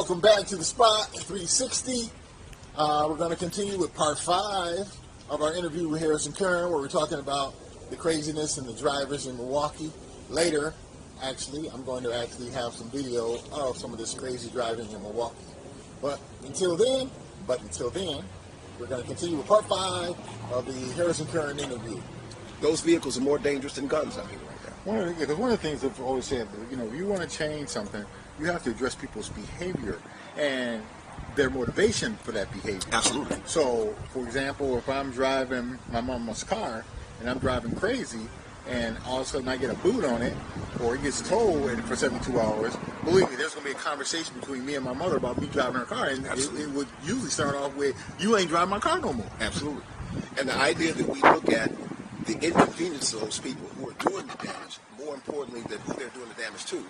welcome back to the Spot 360. We're going to continue with part 5 of our interview with Harrison Kern, where we're talking about the craziness and the drivers in Milwaukee. Later, actually, I'm going to actually have some video of some of this crazy driving in Milwaukee. But until then, we're going to continue with part 5 of the Harrison Kern interview. Those vehicles are more dangerous than guns out here right now. One of the things I've always said, if you want to change something, you have to address people's behavior and their motivation for that behavior. Absolutely. So, for example, if I'm driving my mama's car and I'm driving crazy, and all of a sudden I get a boot on it, or it gets towed for 72 hours, believe me, there's going to be a conversation between me and my mother about me driving her car, and it would usually start off with, you ain't driving my car no more. Absolutely. And the idea that we look at the inconvenience of those people who are doing the damage, more importantly than who they're doing the damage to,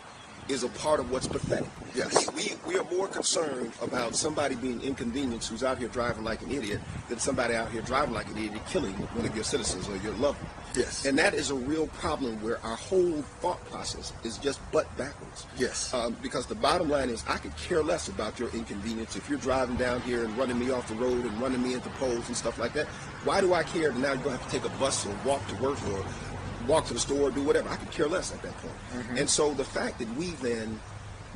is a part of what's pathetic. Yes. We are more concerned about somebody being inconvenienced who's out here driving like an idiot than somebody out here driving like an idiot killing one of your citizens or your loved one. Yes. And that is a real problem where our whole thought process is just butt backwards. Yes. Because the bottom line is I could care less about your inconvenience. If you're driving down here and running me off the road and running me into poles and stuff like that, why do I care that now you're going to have to take a bus or walk to work or walk to the store or do whatever? I could care less at that point. Mm-hmm. And so the fact that we then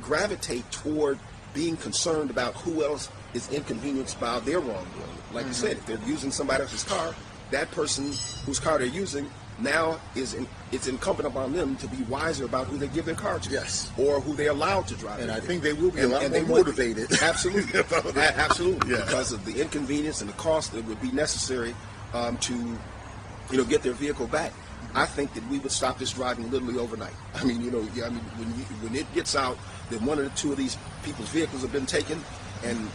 gravitate toward being concerned about who else is inconvenienced by their wrongdoing. Like you said, if they're using somebody else's car, that person whose car they're using now it's incumbent upon them to be wiser about who they give their car to. Yes. Or who they're allowed to drive. And I think they will be a lot more motivated. Absolutely. Absolutely. Yeah. Because of the inconvenience and the cost that would be necessary to get their vehicle back. I think that we would stop this driving literally overnight. I mean, when it gets out that one or two of these people's vehicles have been taken, and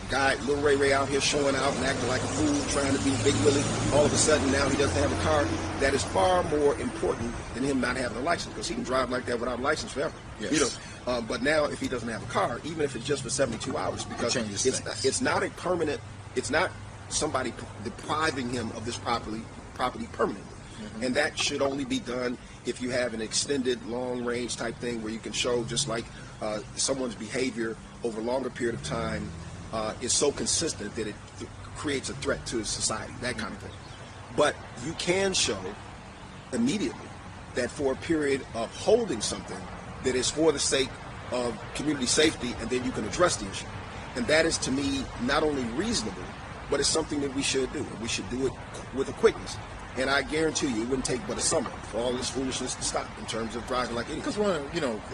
Lil Ray out here showing out and acting like a fool, trying to be Big Willie, all of a sudden now he doesn't have a car, that is far more important than him not having a license, because he can drive like that without a license forever. Yes. But now if he doesn't have a car, even if it's just for 72 hours, because it's not a permanent, it's not somebody depriving him of this property permanently. Mm-hmm. And that should only be done if you have an extended long-range type thing where you can show just like someone's behavior over a longer period of time is so consistent that it creates a threat to society, that kind of thing. But you can show immediately that for a period of holding something that is for the sake of community safety, and then you can address the issue. And that is, to me, not only reasonable, but it's something that we should do. We should do it with a quickness. And I guarantee you, it wouldn't take but a summer for all this foolishness to stop in terms of driving like idiots. Because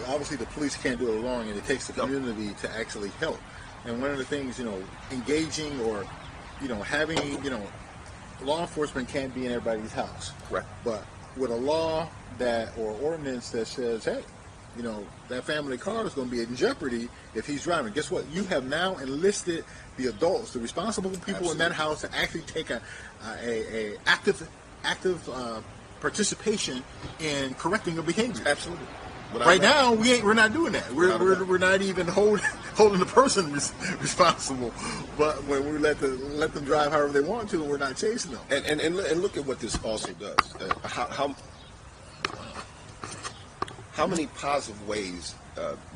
obviously the police can't do it alone, and it takes the community to actually help. And one of the things, engaging or, having, law enforcement can't be in everybody's house. Correct. But with a law or ordinance that says, hey, that family car is going to be in jeopardy if he's driving. Guess what? You have now enlisted the adults, the responsible people in that house, to actually take a active participation in correcting a behavior. Absolutely. Right now, we're not doing that. We're not even holding the person responsible. But when we let them drive however they want to, and we're not chasing them. And look at what this also does. How many positive ways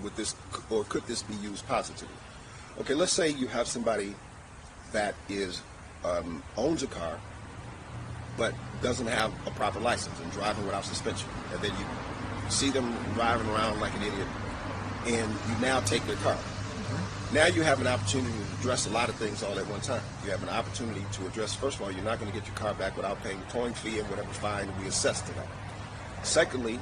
would this, or could this be used positively? Okay, let's say you have somebody that owns a car, but doesn't have a proper license and driving without suspension, and then you see them driving around like an idiot, and you now take their car. Mm-hmm. Now you have an opportunity to address a lot of things all at one time. You have an opportunity to address, first of all, you're not going to get your car back without paying the towing fee and whatever fine will be assessed to that. Secondly,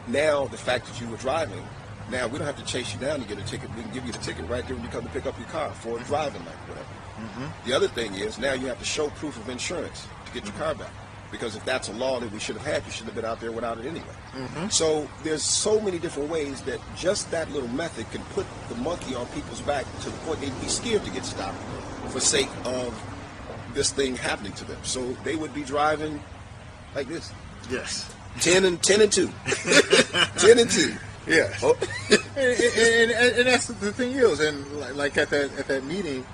now the fact that you were driving, now we don't have to chase you down to get a ticket. We can give you the ticket right there when you come to pick up your car for driving like whatever. Mm-hmm. The other thing is, now you have to show proof of insurance to get your car back. Because if that's a law that we should have had, you should have been out there without it anyway. Mm-hmm. So there's so many different ways that just that little method can put the monkey on people's back to the point they'd be scared to get stopped for sake of this thing happening to them. So they would be driving like this. Yes. 10 and 2. 10 and 2. Yeah. Oh. and that's the thing is, and like at that meeting,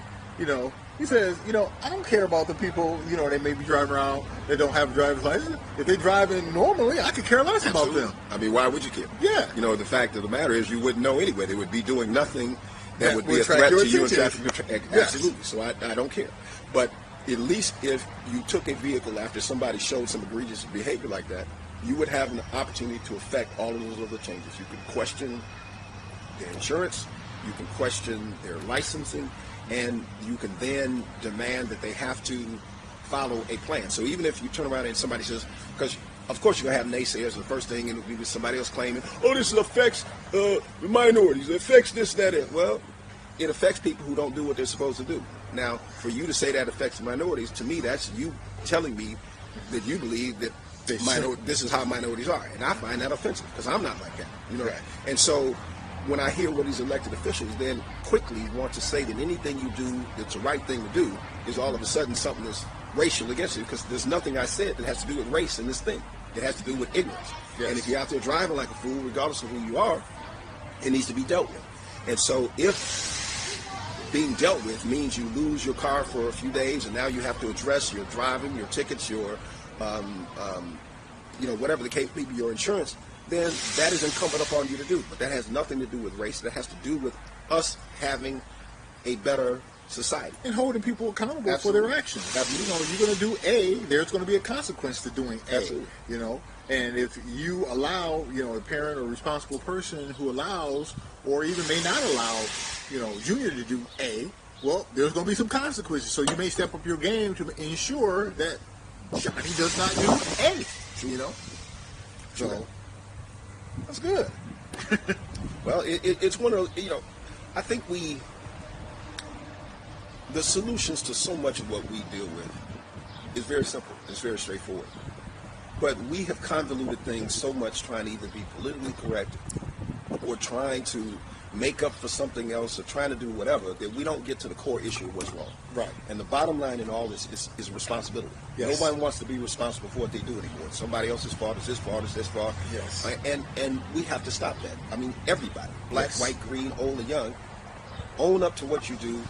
he says, I don't care about the people, they may be driving around that don't have a driver's license. If they're driving normally, I could care less about them. I mean, why would you care? Yeah. The fact of the matter is you wouldn't know anyway. They would be doing nothing that would be a threat to you in traffic. Absolutely. So I don't care. But at least if you took a vehicle after somebody showed some egregious behavior like that, you would have an opportunity to affect all of those other changes. You could question their insurance, you can question their licensing, and you can then demand that they have to follow a plan. So even if you turn around and somebody says, because of course you're going to have naysayers, the first thing it'll be somebody else claiming, oh, this affects the minorities, it affects this, that, it. Well, it affects people who don't do what they're supposed to do. Now, for you to say that affects minorities, to me, that's you telling me that you believe that this is how minorities are. And I find that offensive because I'm not like that. You know. Right. And so when I hear what these elected officials then quickly want to say that anything you do that's the right thing to do is all of a sudden something that's racial against you, because there's nothing I said that has to do with race in this thing. It has to do with ignorance. Yes. And if you're out there driving like a fool, regardless of who you are, it needs to be dealt with. And so if being dealt with means you lose your car for a few days and now you have to address your driving, your tickets, your whatever the case may be, your insurance, then that is incumbent upon you to do. But that has nothing to do with race. That has to do with us having a better society. And holding people accountable Absolutely. For their actions. Absolutely. You know, you're going to do A, there's going to be a consequence to doing A. Absolutely. You know, and if you allow, a parent or responsible person who allows or even may not allow, Junior to do A, well, there's going to be some consequences. So you may step up your game to ensure that Johnny does not do A. So that's good. Well, it's one of I think the solutions to so much of what we deal with is very simple. It's very straightforward. But we have convoluted things so much, trying to either be politically correct or trying to make up for something else or trying to do whatever, that we don't get to the core issue of what's wrong. Right. And the bottom line in all this is responsibility. Yes. Nobody wants to be responsible for what they do anymore. Somebody else's fault, is this fault, is this fault. Yes. And we have to stop that. I mean, everybody, black, Yes. white, green, old or young, own up to what you do.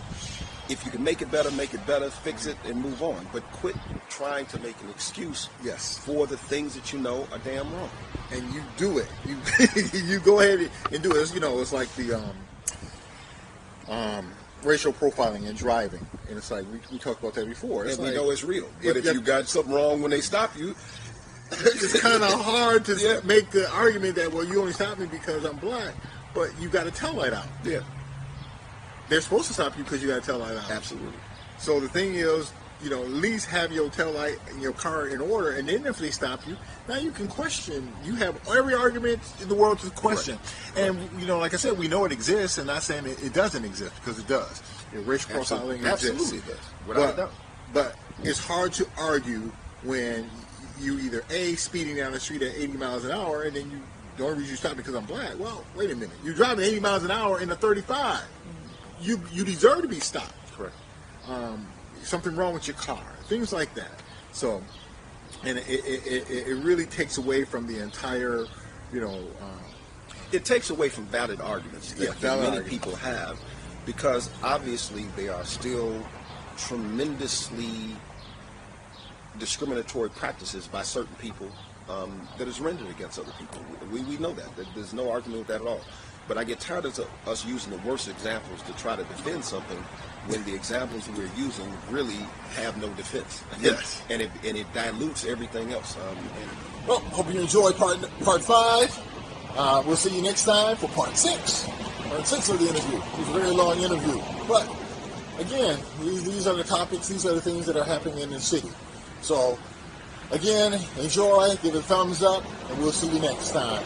If you can make it better, fix it, and move on. But quit trying to make an excuse for the things that you know are damn wrong. And you do it. You go ahead and do it. It's like the racial profiling in driving. And it's like, we talked about that before. And we know it's real. But if you got something wrong when they stop you, it's kind of hard to make the argument that, well, you only stopped me because I'm black. But you got to tell that out. Yeah. They're supposed to stop you because you got to tell that out. Absolutely. So the thing is, at least have your tail light in your car in order, and then if they stop you, now you can question. You have every argument in the world to question. Right. And, like I said, we know it exists, and not saying it doesn't exist, because it does. Racial profiling exists. Absolutely it does. Without a doubt. But it's hard to argue when you either, A, speeding down the street at 80 miles an hour, and then the only reason you stop because I'm black. Well, wait a minute. You're driving 80 miles an hour in a 35. You deserve to be stopped. Correct. Something wrong with your car, things like that. So, and it really takes away from the entire, it takes away from valid arguments that many people have, because obviously they are still tremendously discriminatory practices by certain people that is rendered against other people. We know that. There's no argument with that at all. But I get tired of us using the worst examples to try to defend something when the examples we're using really have no defense. Yes. And it dilutes everything else. Well, hope you enjoyed part 5. We'll see you next time for part 6. Part 6 of the interview. It was a very long interview. But, again, these are the topics, these are the things that are happening in the city. So, again, enjoy, give it a thumbs up, and we'll see you next time.